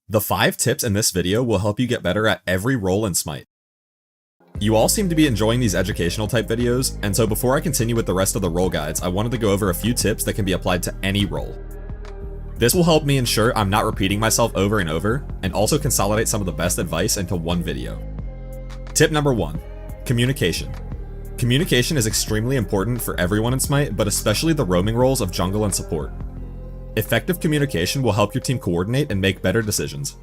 The 5 tips in this video will help you get better at every role in SMITE. You all seem to be enjoying these educational type videos, and so before I continue with the rest of the role guides, I wanted to go over a few tips that can be applied to any role. This will help me ensure I'm not repeating myself over and over, and also consolidate some of the best advice into one video. Tip number 1, communication. Communication is extremely important for everyone in SMITE, but especially the roaming roles of jungle and support. Effective communication will help your team coordinate and make better decisions.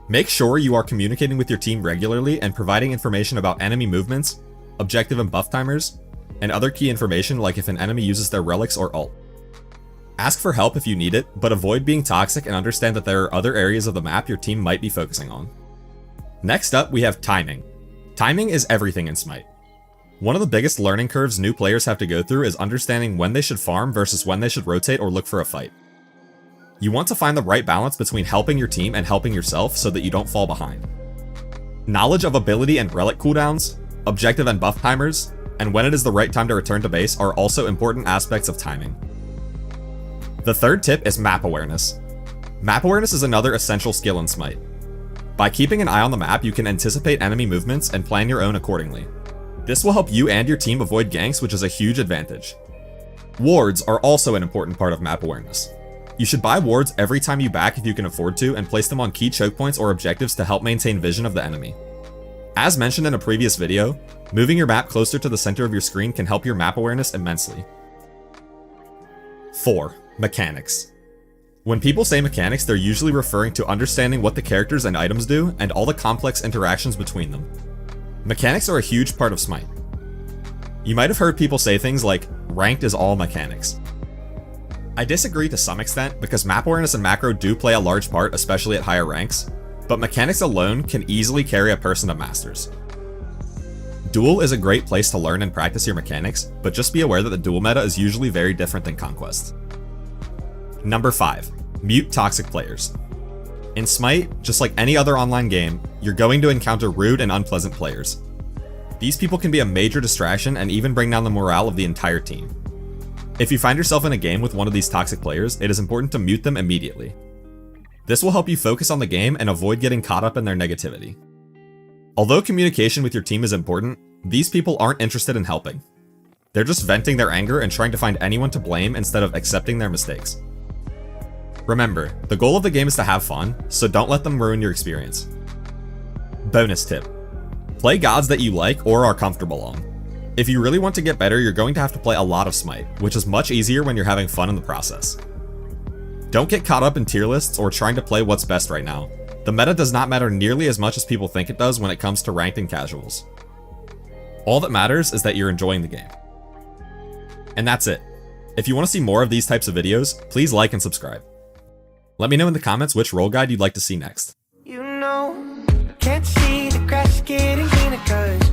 Make sure you are communicating with your team regularly and providing information about enemy movements, objective and buff timers, and other key information like if an enemy uses their relics or ult. Ask for help if you need it, but avoid being toxic and understand that there are other areas of the map your team might be focusing on. Next up, we have timing. Timing is everything in SMITE. One of the biggest learning curves new players have to go through is understanding when they should farm versus when they should rotate or look for a fight. You want to find the right balance between helping your team and helping yourself so that you don't fall behind. Knowledge of ability and relic cooldowns, objective and buff timers, and when it is the right time to return to base are also important aspects of timing. The third tip is map awareness. Map awareness is another essential skill in SMITE. By keeping an eye on the map, you can anticipate enemy movements and plan your own accordingly. This will help you and your team avoid ganks, which is a huge advantage. Wards are also an important part of map awareness. You should buy wards every time you back if you can afford to, and place them on key choke points or objectives to help maintain vision of the enemy. As mentioned in a previous video, moving your map closer to the center of your screen can help your map awareness immensely. 4. Mechanics. When people say mechanics, they're usually referring to understanding what the characters and items do, and all the complex interactions between them. Mechanics are a huge part of SMITE. You might have heard people say things like, ranked is all mechanics. I disagree to some extent, because map awareness and macro do play a large part, especially at higher ranks, but mechanics alone can easily carry a person to masters. Duel is a great place to learn and practice your mechanics, but just be aware that the duel meta is usually very different than Conquest. Number 5. Mute toxic players. In SMITE, just like any other online game, you're going to encounter rude and unpleasant players. These people can be a major distraction and even bring down the morale of the entire team. If you find yourself in a game with one of these toxic players, it is important to mute them immediately. This will help you focus on the game and avoid getting caught up in their negativity. Although communication with your team is important, these people aren't interested in helping. They're just venting their anger and trying to find anyone to blame instead of accepting their mistakes. Remember, the goal of the game is to have fun, so don't let them ruin your experience. Bonus tip. Play gods that you like or are comfortable on. If you really want to get better, you're going to have to play a lot of SMITE, which is much easier when you're having fun in the process. Don't get caught up in tier lists or trying to play what's best right now. The meta does not matter nearly as much as people think it does when it comes to ranked and casuals. All that matters is that you're enjoying the game. And that's it. If you want to see more of these types of videos, please like and subscribe. Let me know in the comments which role guide you'd like to see next. You know, can't see the grass getting greener 'cause